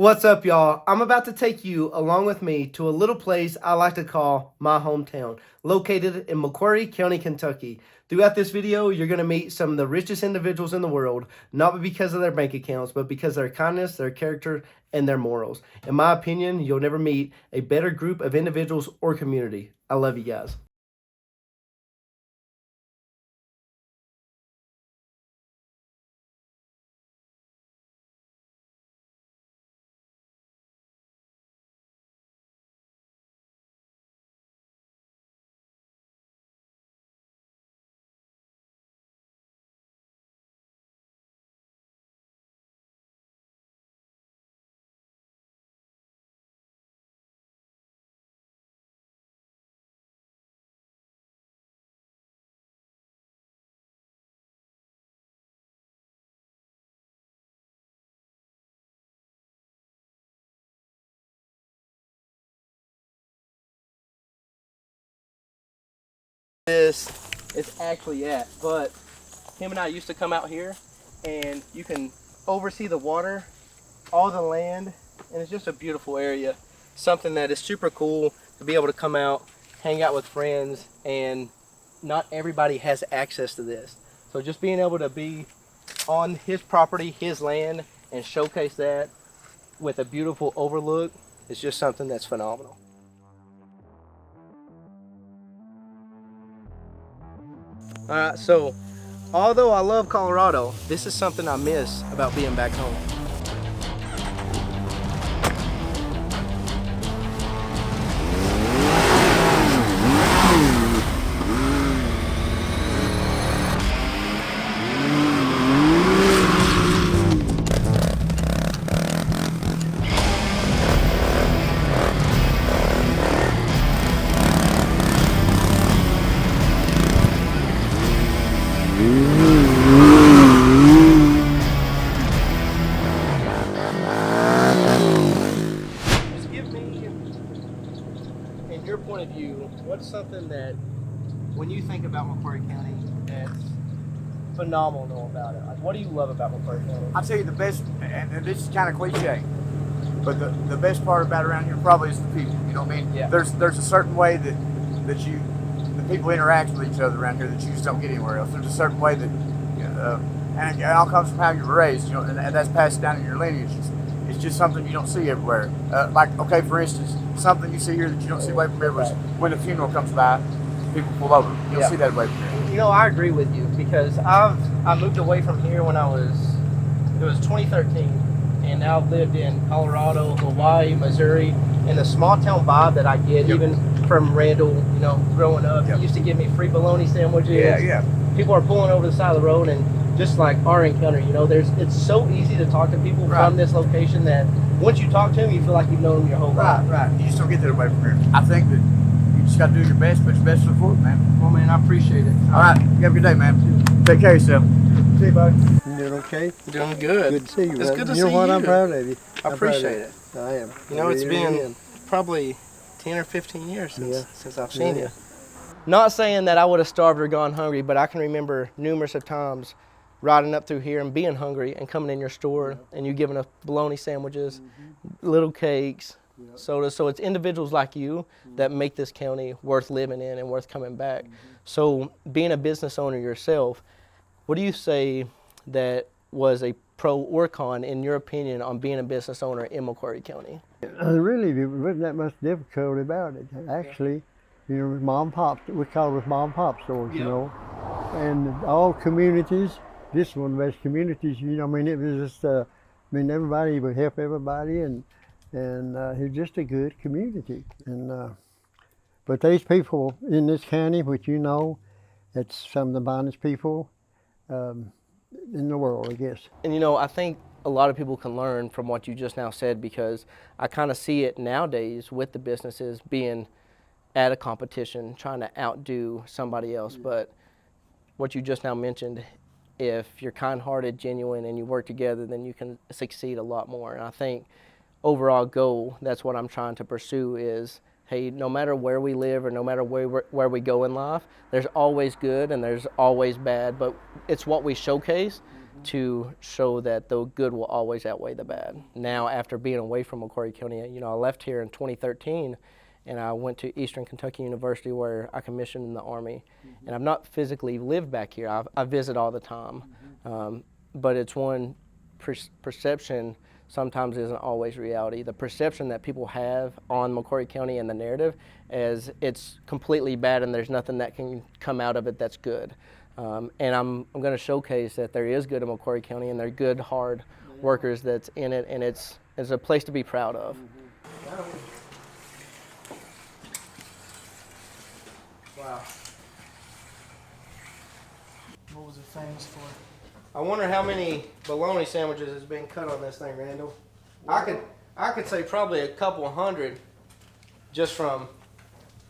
What's up, y'all? I'm about to take you along with me to a little place I like to call my hometown, located in McCurry County, Kentucky. Throughout this video, you're going to meet some of the richest individuals in the world, not because of their bank accounts, but because of their kindness, their character, and their morals. In my opinion, you'll never meet a better group of individuals or community. I love you guys. This is actually at, but him and I used to come out here and you can oversee the water, all the land, and it's just a beautiful area. Something that is super cool to be able to come out, hang out with friends, and not everybody has access to this. So just being able to be on his property, his land, and showcase that with a beautiful overlook is just something that's phenomenal. Alright, so although I love Colorado, this is something I miss about being back home. Just give me, in your point of view, what's something that, when you think about McCurry County, that's phenomenal about it? Like, what do you love about McCurry County? I'll tell you the best, and this is kind of cliche, but the best part about around here probably is the people. You know what I mean? Yeah. There's a certain way that the people interact with each other around here that you just don't get anywhere else. There's a certain way that, and it all comes from how you were raised, you know, and that's passed down in your lineage. It's just something you don't see everywhere. Like, okay, for instance, something you see here that you don't see away from everywhere is when a funeral comes by, people pull over. You don't see that away from here. You know, I agree with you because I moved away from here when it was 2013, and now I've lived in Colorado, Hawaii, Missouri, and the small town vibe that I get, even from Randall, you know, growing up. He used to give me free Baloney Sandwiches. Yeah. People are pulling over the side of the road, and just like our encounter, you know, it's so easy to talk to people from this location that once you talk to them, you feel like you've known them your whole life. Right. You just don't get that away from here. I think that you just got to do your best, put your best foot forward, man. Well, man, I appreciate it. All right, you have a good day, man. Take care of yourself. See you, buddy. You doing okay? Doing good. Good to see you. It's good to you know see what? you. I'm proud of you. I appreciate it. I am. You know, it's Really been am. probably 10 or 15 years since I've seen Yeah. you. Not saying that I would have starved or gone hungry, but I can remember numerous of times riding up through here and being hungry and coming in your store and you giving us bologna sandwiches, little cakes, sodas. So it's individuals like you that make this county worth living in and worth coming back. So being a business owner yourself, what do you say that was a pro or con, in your opinion, on being a business owner in McCurry County? Really, there wasn't that much difficulty about it. Actually, you know, mom and pop, we call it mom and pop stores, you know. And all communities, this one of the best communities, you know, I mean, it was just, everybody would help everybody, and it's just a good community. And but these people in this county, which you know, it's some of the finest people in the world, I guess. And you know, I think a lot of people can learn from what you just now said, because I kind of see it nowadays with the businesses being at a competition, trying to outdo somebody else. But what you just now mentioned, if you're kind-hearted, genuine, and you work together, then you can succeed a lot more. And I think overall goal, that's what I'm trying to pursue is, hey, no matter where we live or no matter where we go in life, there's always good and there's always bad, but it's what we showcase to show that the good will always outweigh the bad. Now, after being away from McCurry County, I left here in 2013, and I went to Eastern Kentucky University where I commissioned in the Army. And I've not physically lived back here. I visit all the time. But it's one perception sometimes isn't always reality. The perception that people have on McCurry County and the narrative is it's completely bad and there's nothing that can come out of it that's good. And I'm going to showcase that there is good in McCurry County and there are good, hard workers that's in it, and it's a place to be proud of. Wow. What was it famous for? I wonder how many bologna sandwiches has been cut on this thing, Randall. I could say probably a couple hundred just from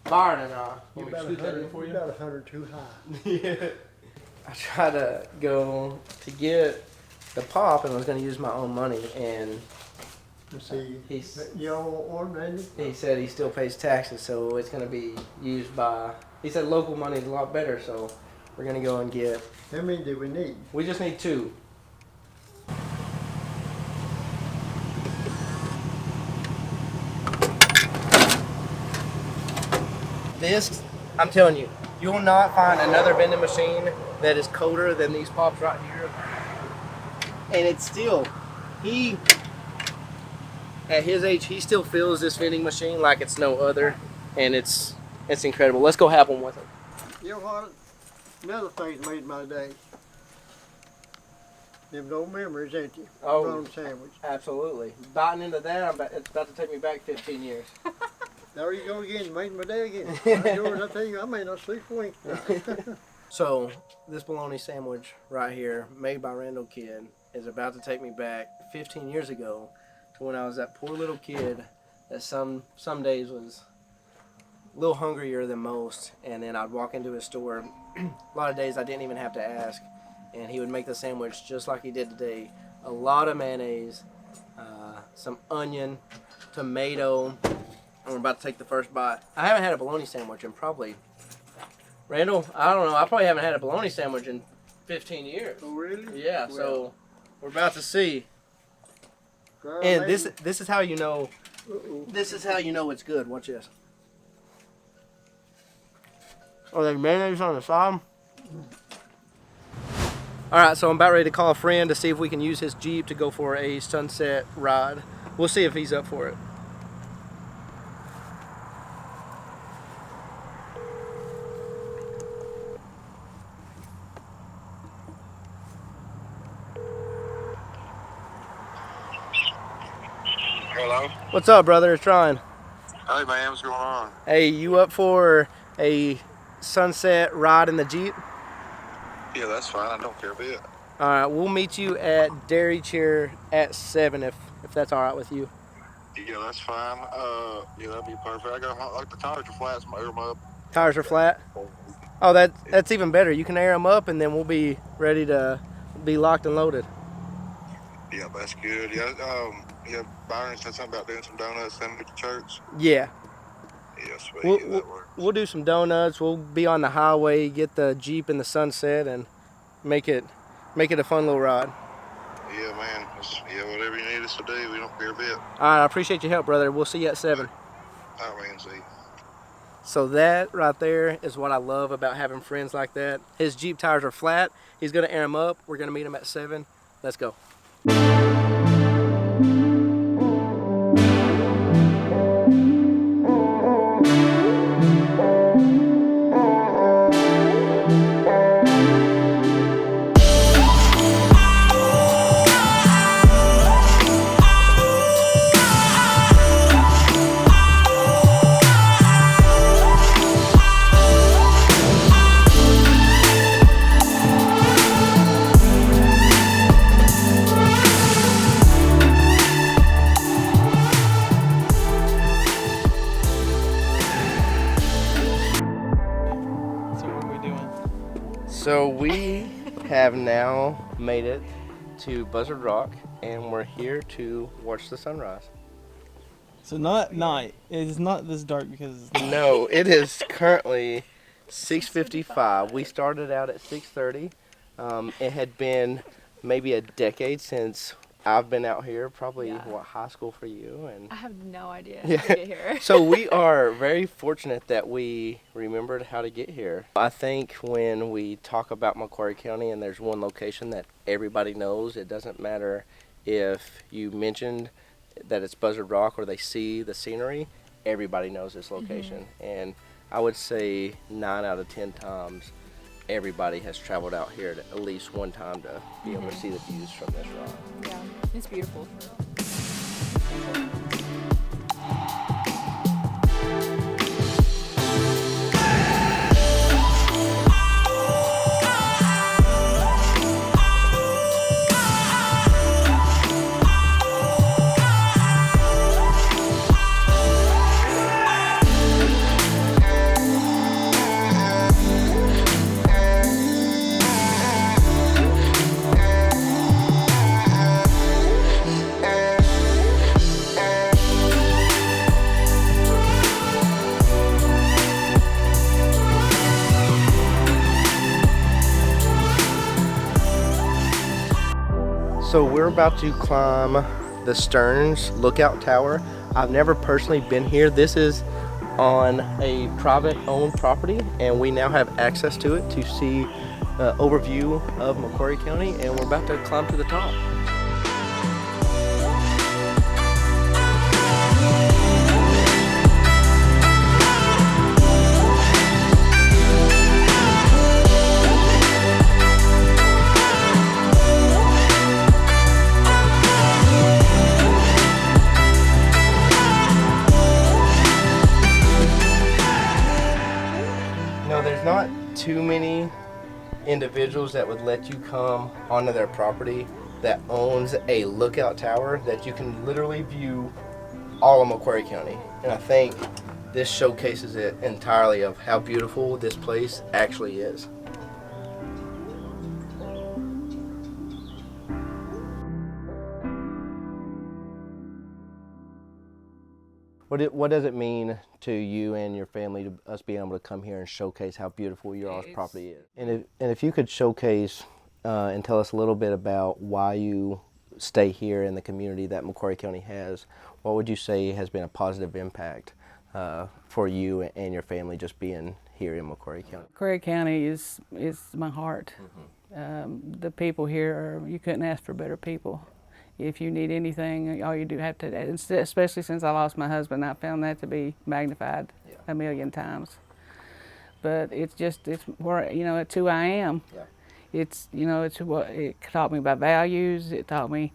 Byron and I. You're about 100 too high. Yeah. I tried to go to get the pop and was going to use my own money, and See, you don't want one, Randy? he said he still pays taxes, so it's going to be used by, he said local money is a lot better, so we're going to go and get. How many do we need? We just need 2. This, I'm telling you, you will not find another vending machine that is colder than these pops right here. And it's still, at his age, he still feels this vending machine like it's no other, and it's incredible. Let's go have one with him. You know what? Another thing's made my day. Them old memories, ain't you? Oh. Baloney sandwich. Absolutely. Biting into that, it's about to take me back 15 years. There you go again, made my day again. George, I tell you, I may not sleep a wink. So, this bologna sandwich right here, made by Randall Kidd, is about to take me back 15 years ago to when I was that poor little kid that some days was a little hungrier than most, and then I'd walk into his store. A lot of days I didn't even have to ask, and he would make the sandwich just like he did today. A lot of mayonnaise, some onion, tomato, and we're about to take the first bite. I haven't had a bologna sandwich in probably, Randall, I don't know, I probably haven't had a bologna sandwich in 15 years. Oh, really? Yeah, Well, so we're about to see. girl, And maybe. this is how you know, Uh-oh. this is how you know it's good. Watch this. Oh, there's mayonnaise on the side. Alright, so I'm about ready to call a friend to see if we can use his Jeep to go for a sunset ride. We'll see if he's up for it. Hello. What's up, brother? It's Ryan. Hey man, what's going on? Hey, you up for a sunset ride in the Jeep? Yeah, that's fine. I don't care a bit. Alright, we'll meet you at Dairy Chair at 7 if that's alright with you. Yeah, that's fine. Yeah, that'd be perfect. I got like the tires are flat, so I air them up. Tires are flat? Oh, that's even better. You can air them up and then we'll be ready to be locked and loaded. Yeah, that's good. Yeah, Byron said something about doing some donuts sending to church. Yeah. Yeah, sweet. We'll, Yeah, we'll, that works. we'll do some donuts. We'll be on the highway, get the Jeep in the sunset, and make it a fun little ride. Yeah, man. Yeah, whatever you need us to do, we don't care a bit. All right, I appreciate your help, brother. We'll see you at 7. All right, man. See. So that right there is what I love about having friends like that. His Jeep tires are flat. He's going to air them up. We're going to meet him at 7. Let's go. So we have now made it to Buzzard Rock, and we're here to watch the sunrise. So not at night. It is not this dark because it's night. No, it is currently 6:55. We started out at 6:30. It had been maybe a decade since I've been out here, probably Yeah. what, high school for you? And I have no idea Yeah. how to get here. so we are very fortunate that we remembered how to get here. I think when we talk about McCurry County and there's one location that everybody knows, it doesn't matter if you mentioned that it's Buzzard Rock or they see the scenery, everybody knows this location. And I would say 9 out of 10 times everybody has traveled out here at least one time to be able to see the views from this rock. Yeah, it's beautiful. So we're about to climb the Stearns Lookout Tower. I've never personally been here. This is on a private owned property and we now have access to it to see overview of McCurry County, and we're about to climb to the top. There's not too many individuals that would let you come onto their property that owns a lookout tower that you can literally view all of McCurry County. And I think this showcases it entirely of how beautiful this place actually is. What does it mean to you and your family, to us being able to come here and showcase how beautiful your all's property is? And if you could showcase and tell us a little bit about why you stay here in the community that McCurry County has, what would you say has been a positive impact for you and your family just being here in McCurry County? McCurry County is my heart. The people here, you couldn't ask for better people. If you need anything, all you do have to, especially since I lost my husband, I found that to be magnified a million times. But it's where, it's who I am. Yeah. It's what it taught me about values. It taught me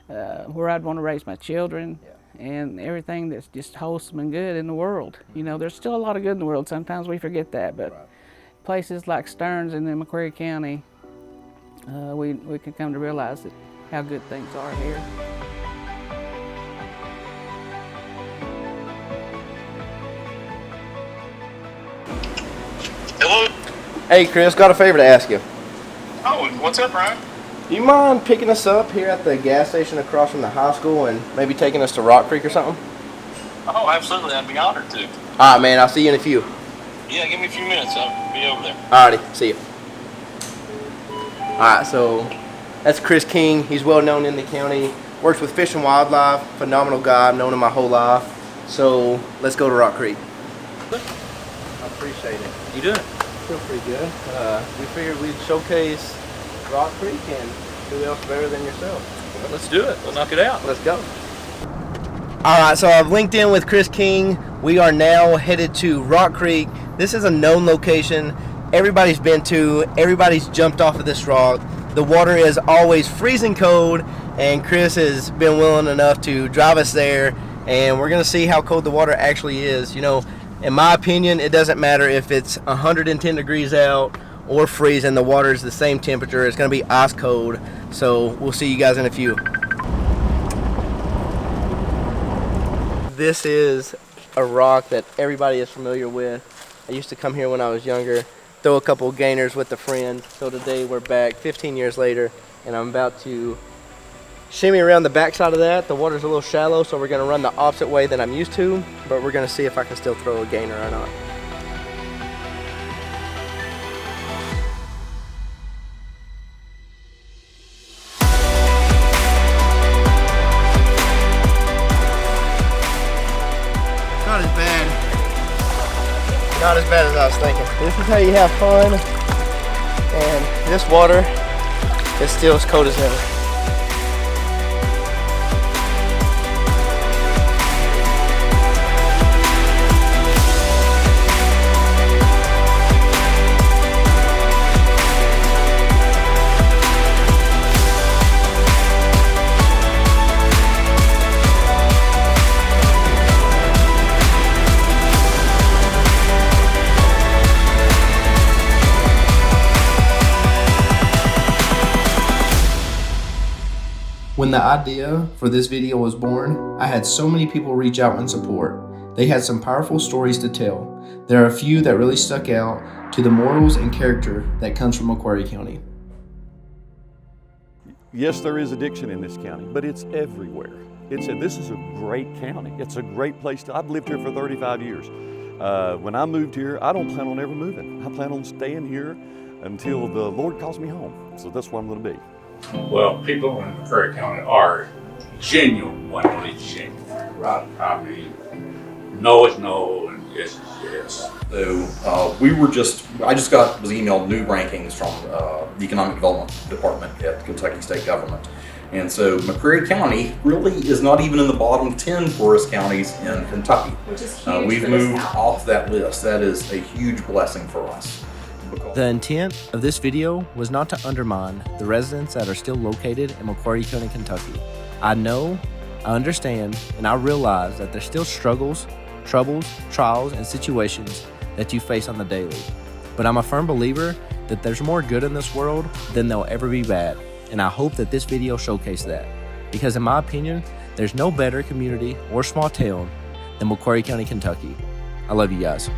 where I'd want to raise my children, and everything that's just wholesome and good in the world. There's still a lot of good in the world. Sometimes we forget that, but places like Stearns and in McCurry County, we can come to realize that how good things are here. Hello? Hey Chris, got a favor to ask you. Oh, what's up, Ryan? Do you mind picking us up here at the gas station across from the high school and maybe taking us to Rock Creek or something? Oh, absolutely. I'd be honored to. Alright man, I'll see you in a few. Yeah, give me a few minutes. I'll be over there. Alrighty, see you. Alright, so that's Chris King. He's well known in the county. Works with Fish and Wildlife. Phenomenal guy. I've known him my whole life. So let's go to Rock Creek. I appreciate it. You doing? Feel pretty good. We figured we'd showcase Rock Creek, and who else better than yourself? Well, let's do it. We'll knock it out. Let's go. Alright, so I've linked in with Chris King. We are now headed to Rock Creek. This is a known location. Everybody's been to. Everybody's jumped off of this rock. The water is always freezing cold, and Chris has been willing enough to drive us there, and we're going to see how cold the water actually is. In my opinion, it doesn't matter if it's 110 degrees out or freezing. The water is the same temperature. It's going to be ice cold, so we'll see you guys in a few. This is a rock that everybody is familiar with. I used to come here when I was younger, throw a couple gainers with a friend. So today we're back 15 years later, and I'm about to shimmy around the backside of that. The water's a little shallow, so we're going to run the opposite way than I'm used to, but we're going to see if I can still throw a gainer or not. not as bad as I was thinking. This is how you have fun, and this water is still as cold as ever. When the idea for this video was born, I had so many people reach out and support. They had some powerful stories to tell. There are a few that really stuck out to the morals and character that comes from McCurry County. Yes, there is addiction in this county, but it's everywhere. This is a great county. It's a great place I've lived here for 35 years. When I moved here, I don't plan on ever moving. I plan on staying here until the Lord calls me home. So that's where I'm going to be. Well, people in McCurry County are genuinely genuine, right? I mean, no is no and yes is yes. So I just was emailed new rankings from the Economic Development Department at Kentucky State Government. And so McCurry County really is not even in the bottom 10 poorest counties in Kentucky. Which is huge. We've moved off that list. That is a huge blessing for us. The intent of this video was not to undermine the residents that are still located in McCurry County, Kentucky. I know, I understand, and I realize that there's still struggles, troubles, trials, and situations that you face on the daily. But I'm a firm believer that there's more good in this world than there'll ever be bad, and I hope that this video showcased that. Because in my opinion, there's no better community or small town than McCurry County, Kentucky. I love you guys.